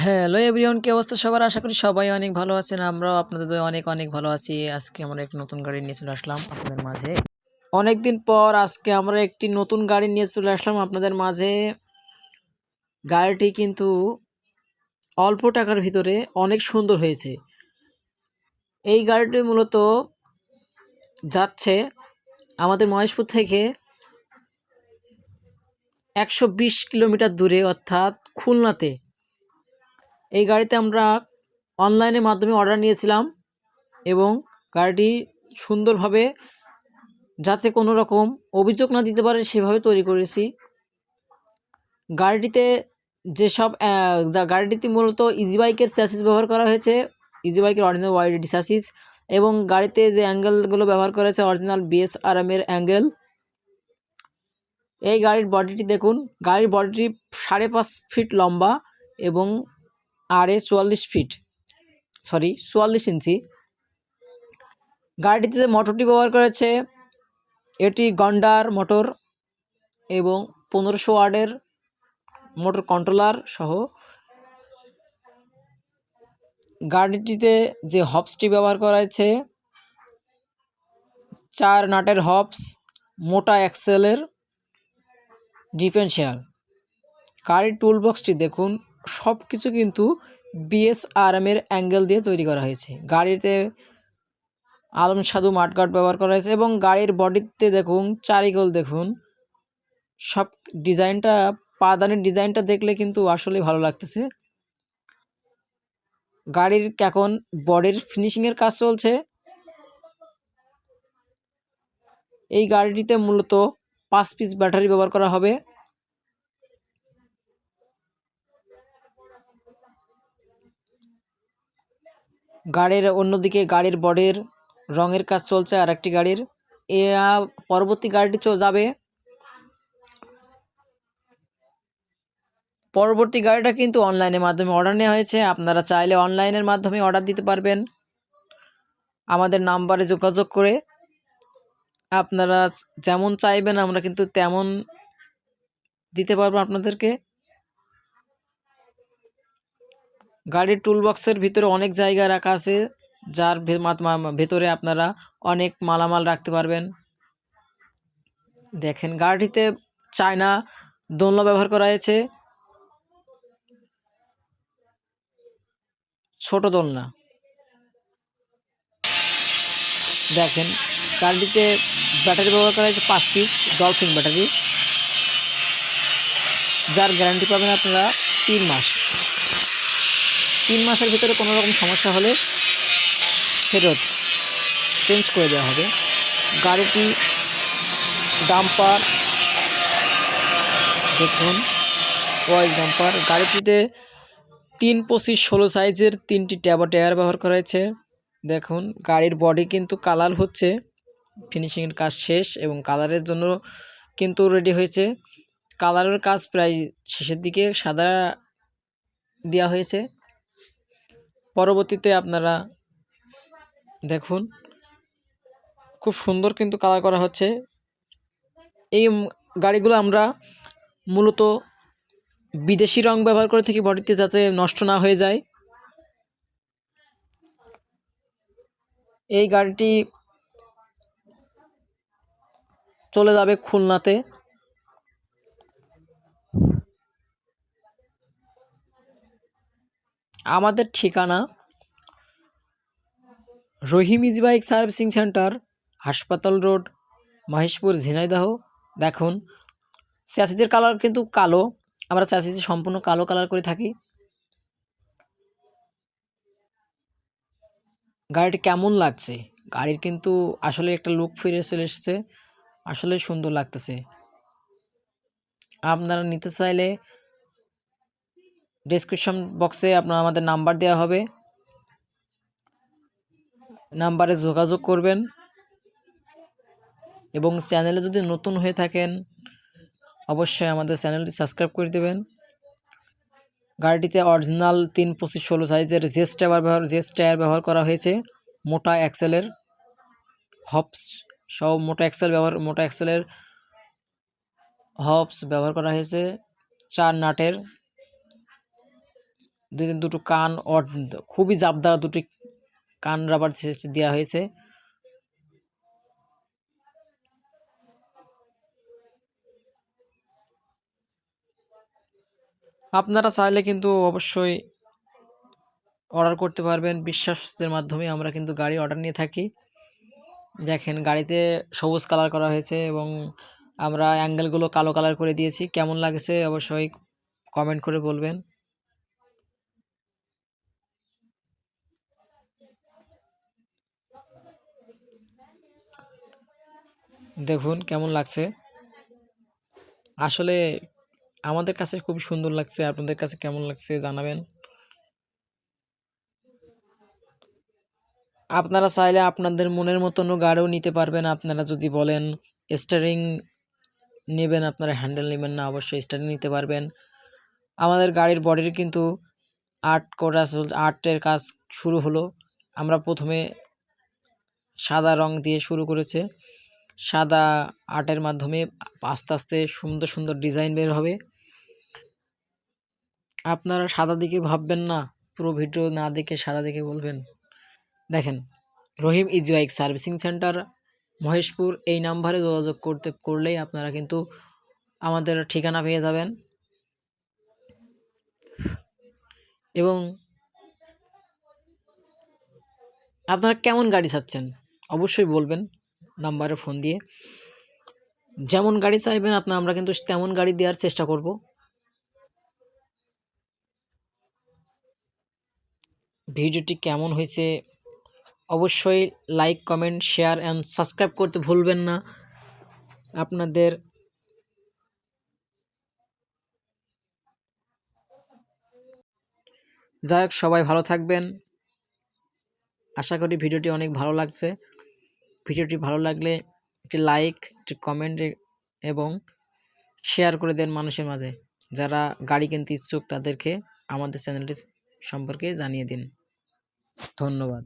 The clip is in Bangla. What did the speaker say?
হ্যালো এভরিওয়ান, কি অবস্থা সবার? আশা করি সবাই অনেক ভালো আছেন। আমরাও আপনাদের দয়ায় অনেক অনেক ভালো আছি। আজকে আমরা একটা নতুন গাড়ি নিয়ে চলে আসলাম আপনাদের মাঝে। অনেকদিন পর আজকে আমরা একটি নতুন গাড়ি নিয়ে চলে আসলাম আপনাদের মাঝে। গাড়িটি কিন্তু অল্প টাকার ভিতরে অনেক সুন্দর হয়েছে। এই গাড়িটি মূলত যাচ্ছে আমাদের মহেশপুর থেকে 120 কিলোমিটার দূরে, অর্থাৎ খুলনাতে। এই গাড়িতে আমরা অনলাইনের মাধ্যমে অর্ডার নিয়েছিলাম এবং গাড়িটি সুন্দরভাবে, যাতে কোনো রকম অভিযোগ না দিতে পারে সেভাবে তৈরি করেছি। গাড়িটিতে গাড়িটিতে মূলত ইজি বাইকের চ্যাসিস ব্যবহার করা হয়েছে, ইজি বাইকের অরিজিনাল ওয়াইডি চ্যাসিস, এবং গাড়িতে যে অ্যাঙ্গেলগুলো ব্যবহার করা হয়েছে অরিজিনাল বিএসআরএমের অ্যাঙ্গেল। এই গাড়ির বডিটি দেখুন, গাড়ির বডিটি 5.5 ফিট লম্বা এবং আড়ে 44 ইঞ্চি। গাড়িটিতে যে মোটরটি ব্যবহার করেছে এটি গন্ডার মোটর এবং 1500 ওয়াটের মোটর কন্ট্রোলার সহ। গাড়িটিতে যে হবসটি ব্যবহার করা হয়েছে 4 নাটের হবস, মোটা অ্যাক্সেলের ডিফারেনশিয়াল। গাড়ির টুলবক্সটি দেখুন, সব কিছু কিন্তু বিএসআরএমের অ্যাঙ্গেল দিয়ে তৈরি করা হয়েছে। গাড়িতে আলম সাধু মাঠগার্ড ব্যবহার করা হয়েছে এবং গাড়ির বডিতে দেখুন চারিকোল দেখুন, সব ডিজাইনটা, পাদানির ডিজাইনটা দেখলে কিন্তু আসলে ভালো লাগতেছে। গাড়ির এখন বডির ফিনিশিংয়ের কাজ চলছে। এই গাড়িটিতে মূলত 5 পিস ব্যাটারি ব্যবহার করা হবে। গাড়ির অন্যদিকে গাড়ির বডির রঙের কাজ চলছে আর একটি গাড়ির। পরবর্তী গাড়িটি যাবে। পরবর্তী গাড়িটা কিন্তু অনলাইনের মাধ্যমে অর্ডার নেওয়া হয়েছে। আপনারা চাইলে অনলাইনের মাধ্যমে অর্ডার দিতে পারবেন আমাদের নাম্বারে যোগাযোগ করে। আপনারা যেমন চাইবেন আমরা কিন্তু তেমন দিতে পারবো আপনাদেরকে। গাড়ির টুলবক্সের ভিতরে অনেক জায়গা রাখা আছে, যার ভেতরে আপনারা অনেক মালামাল রাখতে পারবেন। দেখেন, গাড়িটিতে চায়না দোলনা ব্যবহার করা হয়েছে, ছোট দোলনা। দেখেন, গাড়িটিতে ব্যাটারি ব্যবহার করা হয়েছে 5 পিস ডলফিন ব্যাটারি, যার গ্যারান্টি পাবেন আপনারা 3 মাস। 3 মাসের ভিতরে কোনো রকম সমস্যা হলে ফেরত চেঞ্জ করে দেওয়া হবে। গাড়িটি ডাম্পার দেখুন, ওয়াইড ডাম্পার। গাড়িটিতে 3-25-16 সাইজের 3টি টায়ার ব্যবহার করা হয়েছে। দেখুন, গাড়ির বডি কিন্তু কালার হচ্ছে, ফিনিশিংয়ের কাজ শেষ এবং কালারের জন্য কিন্তু রেডি হয়েছে। কালারের কাজ প্রায় শেষের দিকে, সাদা দেওয়া হয়েছে। পরবর্তীতে আপনারা দেখুন, খুব সুন্দর কিন্তু কালার করা হচ্ছে। এই গাড়িগুলো আমরা মূলত বিদেশি রং ব্যবহার করে থাকি বডিতে, যাতে নষ্ট না হয়ে যায়। এই গাড়িটি চলে যাবে খুলনাতে। আমাদের ঠিকানা রহিম ইজি বাইক সার্ভিসিং সেন্টার, হাসপাতাল রোড, মহেশপুর, ঝিনাইদহ। দেখুন, চ্যাসিসের কালার কিন্তু কালো, আমরা চ্যাসিস সম্পূর্ণ কালো কালার করে থাকি। গাড়িটি কেমন লাগছে? গাড়ির কিন্তু আসলে একটা লুক ফিরে চলে এসেছে, আসলে সুন্দর লাগতেছে। আপনারা নিতে চাইলে ডেসক্রিপশন বক্সে আমাদের নাম্বার দেওয়া হবে, নাম্বারে যোগাযোগ করবেন। এবং চ্যানেলে যদি নতুন হয়ে থাকেন অবশ্যই আমাদের চ্যানেলটি সাবস্ক্রাইব করে দেবেন। গাড়িটিতে অরিজিনাল 3-25-16 সাইজের জেস টায়ার ব্যবহার করা হয়েছে, মোটা অ্যাক্সেলের হবস সহ মোটা অ্যাক্সেলের হবস ব্যবহার করা হয়েছে। 4 নাটের দুটো কান খুবই জাবদা দুটি কান রাবার দেওয়া হয়েছে। আপনারা চাইলে কিন্তু অবশ্যই অর্ডার করতে পারবেন। বিশ্বাসের মাধ্যমে আমরা কিন্তু গাড়ি অর্ডার নিয়ে থাকি। দেখেন গাড়িতে সবুজ কালার করা হয়েছে এবং আমরা অ্যাঙ্গেলগুলো কালো কালার করে দিয়েছি। কেমন লাগছে অবশ্যই কমেন্ট করে বলবেন। দেখুন কেমন লাগছে। আসলে আমাদের কাছে খুব সুন্দর লাগছে। আপনাদের কাছে কেমন লাগছে জানাবেন। আপনারা চাইলে আপনাদের মনের মতনও গাড়িও নিতে পারবেন। আপনারা যদি বলেন স্টিয়ারিং নেবেন, আপনারা হ্যান্ডেল নেবেন না, অবশ্যই স্টিয়ারিং নিতে পারবেন। আমাদের গাড়ির বডির কিন্তু আর্টের কাজ শুরু হলো। আমরা প্রথমে সাদা রং দিয়ে শুরু করেছে। সাদা আর্টের মাধ্যমে আস্তে আস্তে সুন্দর সুন্দর ডিজাইন বের হবে। আপনারা সাদা দিকে ভাববেন না, পুরো ভিডিও না দেখে সাদা দেখে বলবেন। দেখেন Rahim easy bike servicing centre Maheshpur, এই নাম্বারে যোগাযোগ করলেই আপনারা কিন্তু আমাদের ঠিকানা পেয়ে যাবেন। এবং আপনারা কেমন গাড়ি চাচ্ছেন অবশ্যই বলবেন নাম্বারে ফোন দিয়ে। যেমন গাড়ি চাইবেন আমরা কিন্তু তেমন গাড়ি দেওয়ার চেষ্টা করব। ভিডিওটি কেমন হয়েছে অবশ্যই like, comment, share and subscribe করতে ভুলবেন না। আপনাদের যাই হোক, সবাই ভালো থাকবেন। আশা করি ভিডিওটি অনেক ভালো লাগছে। ভিডিওটি ভালো লাগলে একটি লাইক, একটি কমেন্ট এবং শেয়ার করে দেন মানুষের মাঝে। যারা গাড়ি কিনতে ইচ্ছুক তাদেরকে আমাদের চ্যানেলটি সম্পর্কে জানিয়ে দিন। ধন্যবাদ।